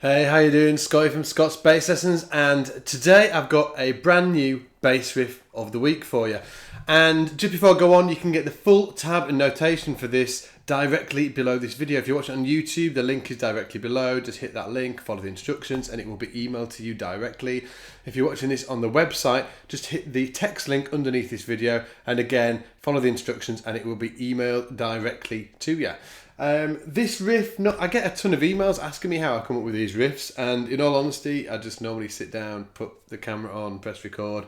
Hey, how you doing? Scotty from Scott's Bass Lessons, and today I've got a brand new bass riff of the week for you. And just before I go on, you can get the full tab and notation for this directly below this video. If you're watching on YouTube, the link is directly below. Just hit that link, follow the instructions, and it will be emailed to you directly. If you're watching this on the website, just hit the text link underneath this video, and again, follow the instructions, and it will be emailed directly to you. This riff, I get a ton of emails asking me how I come up with these riffs, and in all honesty, I just normally sit down, put the camera on, press record,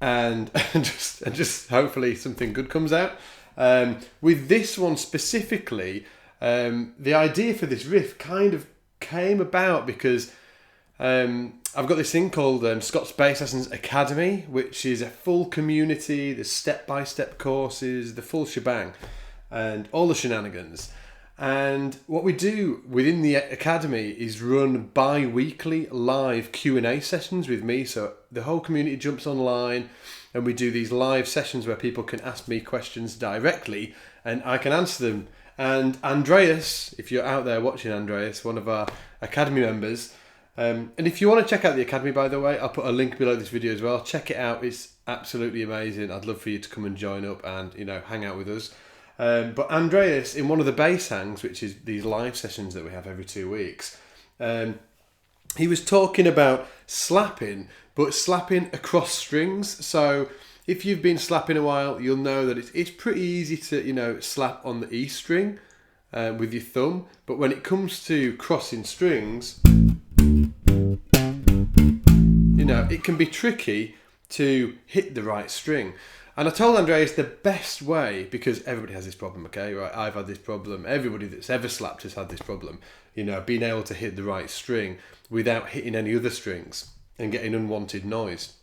and just hopefully something good comes out. With this one specifically, the idea for this riff kind of came about because I've got this thing called Scott's Bass Lessons Academy, which is a full community. There's step-by-step courses, the full shebang, and all the shenanigans. And what we do within the academy is run bi-weekly live Q&A sessions with me. So the whole community jumps online and we do these live sessions where people can ask me questions directly and I can answer them. And Andreas, if you're out there watching, Andreas, one of our academy members, and if you want to check out the academy, by the way, I'll put a link below this video as well. Check it out. It's absolutely amazing. I'd love for you to come and join up and, hang out with us. But Andreas, in one of the bass hangs, which is these live sessions that we have every 2 weeks, he was talking about slapping, but slapping across strings. So if you've been slapping a while, you'll know that it's pretty easy to, slap on the E string with your thumb. But when it comes to crossing strings, it can be tricky to hit the right string. And I told Andreas the best way, because everybody has this problem, okay? Right? I've had this problem. Everybody that's ever slapped has had this problem. Being able to hit the right string without hitting any other strings and getting unwanted noise,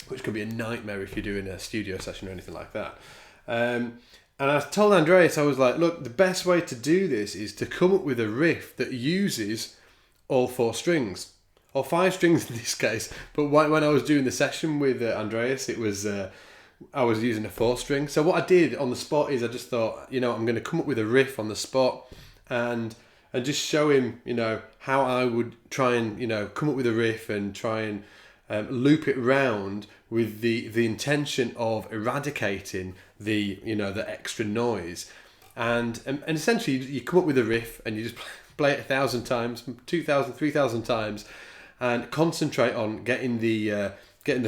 which can be a nightmare if you're doing a studio session or anything like that. And I told Andreas, I was like, look, the best way to do this is to come up with a riff that uses all 4 strings, or 5 strings in this case. But when I was doing the session with Andreas, it was... I was using a 4 string. So what I did on the spot is I just thought, I'm going to come up with a riff on the spot and just show him, how I would try and, come up with a riff and try and loop it round with the intention of eradicating the extra noise. And essentially you come up with a riff and you just play it 1,000 times, 2,000, 3,000 times and concentrate on getting the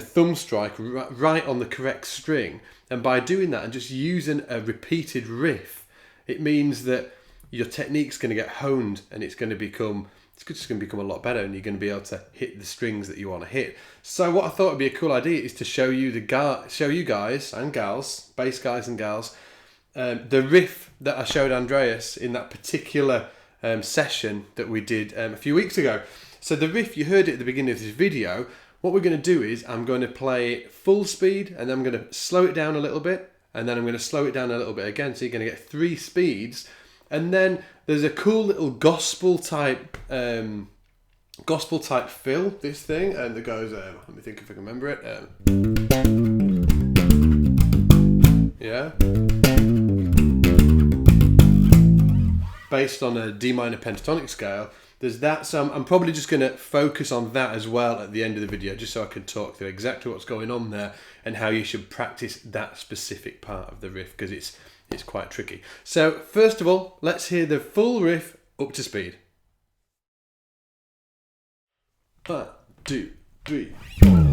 thumb strike right on the correct string. And by doing that and just using a repeated riff, it means that your technique's going to get honed and it's just going to become a lot better, and you're going to be able to hit the strings that you want to hit. So what I thought would be a cool idea is to show you guys and gals, bass guys and gals, the riff that I showed Andreas in that particular session that we did a few weeks ago. So the riff, you heard it at the beginning of this video. What we're going to do is I'm going to play it full speed and then I'm going to slow it down a little bit and then I'm going to slow it down a little bit again. So you're going to get 3 speeds. And then there's a cool little gospel type fill, this thing, and it goes, let me think if I can remember it. Based on a D minor pentatonic scale. There's that, so I'm probably just going to focus on that as well at the end of the video, just so I can talk through exactly what's going on there and how you should practice that specific part of the riff, because it's quite tricky. So first of all, let's hear the full riff up to speed. 1, 2, 3, 4.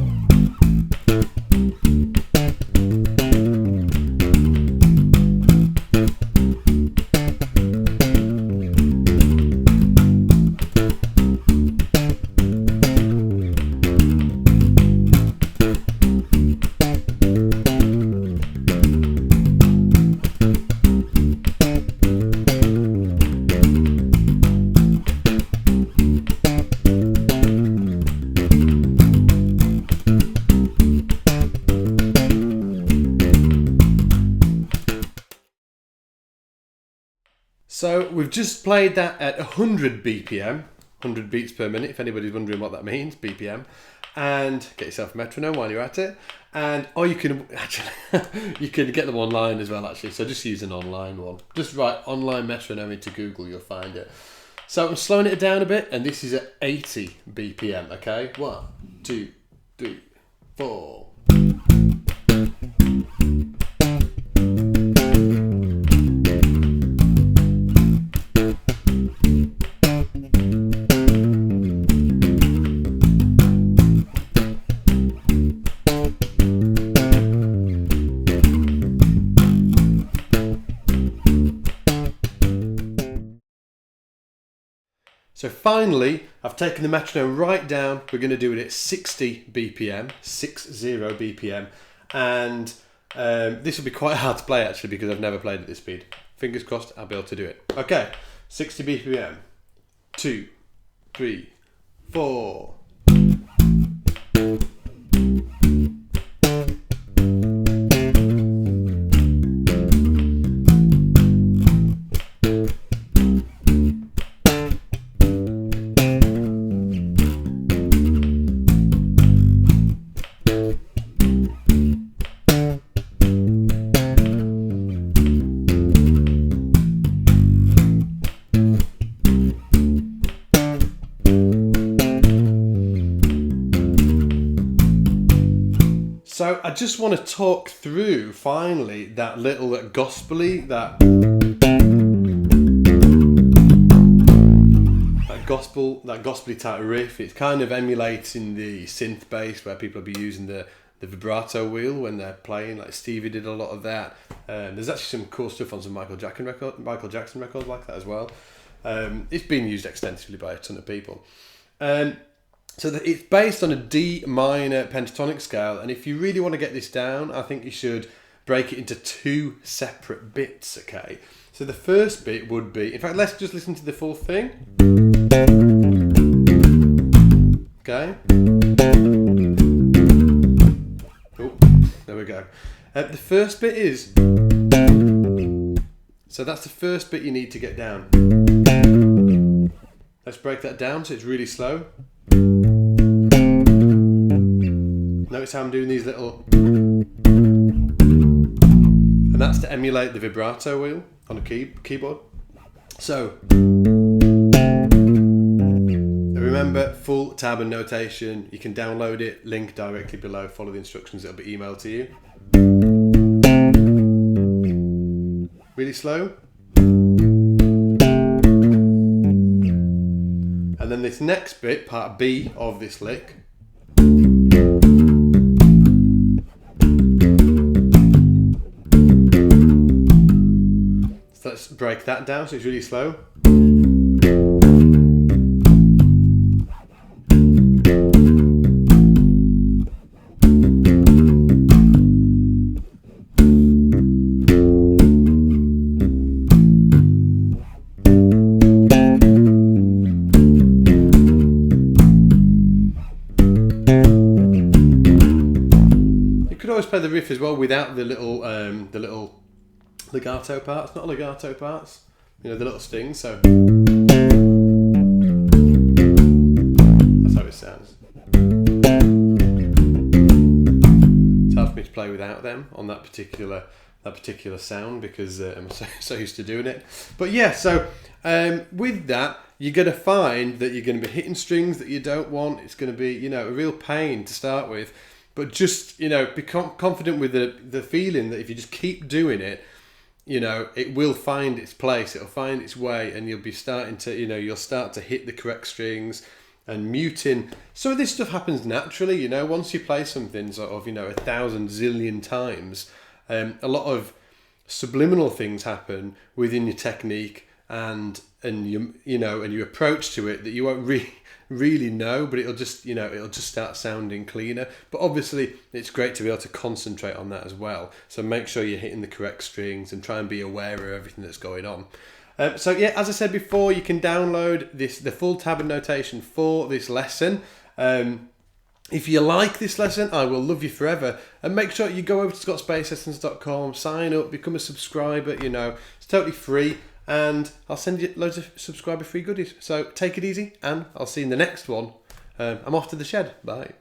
So we've just played that at 100 BPM, 100 beats per minute, if anybody's wondering what that means, BPM. And get yourself a metronome while you're at it. Or you can actually, you can get them online as well, actually. So just use an online one. Just write online metronome into Google, you'll find it. So I'm slowing it down a bit, and this is at 80 BPM, okay? 1, 2, 3, 4. So finally, I've taken the metronome right down. We're going to do it at 60 BPM, 60 BPM. And this will be quite hard to play actually because I've never played at this speed. Fingers crossed I'll be able to do it. Okay, 60 BPM, 2, 3, 4. So I just want to talk through finally that little gospely, that gospely type riff. It's kind of emulating the synth bass where people will be using the vibrato wheel when they're playing. Like Stevie did a lot of that. There's actually some cool stuff on some Michael Jackson records like that as well. It's been used extensively by a ton of people. So it's based on a D minor pentatonic scale, and if you really want to get this down, I think you should break it into 2 separate bits, okay? So the first bit would be, in fact, let's just listen to the full thing. Okay? Oh, there we go. The first bit is, so that's the first bit you need to get down. Let's break that down so it's really slow. Notice how I'm doing these little, and that's to emulate the vibrato wheel on a keyboard. So remember, full tab and notation. You can download it, link directly below, follow the instructions, it'll be emailed to you. Really slow. And then this next bit, part B of this lick, so let's break that down so it's really slow. Play the riff as well without the little legato parts, not legato parts, you know, the little stings. So that's how it sounds. It's hard for me to play without them on that particular sound because I'm so used to doing it. But yeah, so with that, you're going to find that you're going to be hitting strings that you don't want. It's going to be, you know, a real pain to start with. But just, you know, be confident with the feeling that if you just keep doing it, you know, it will find its place, it'll find its way, and you'll be starting to, you know, you'll start to hit the correct strings and muting. Some of this stuff happens naturally, you know, once you play something sort of, you know, 1,000 zillion times, a lot of subliminal things happen within your technique and your approach to it that you won't really know, but it'll just start sounding cleaner. But obviously it's great to be able to concentrate on that as well, so make sure you're hitting the correct strings and try and be aware of everything that's going on. So yeah, as I said before, you can download the full tab and notation for this lesson. If you like this lesson, I will love you forever, and make sure you go over to scottsbasslessons.com, sign up, become a subscriber. You know, it's totally free. And I'll send you loads of subscriber free goodies. So take it easy, and I'll see you in the next one. I'm off to the shed. Bye.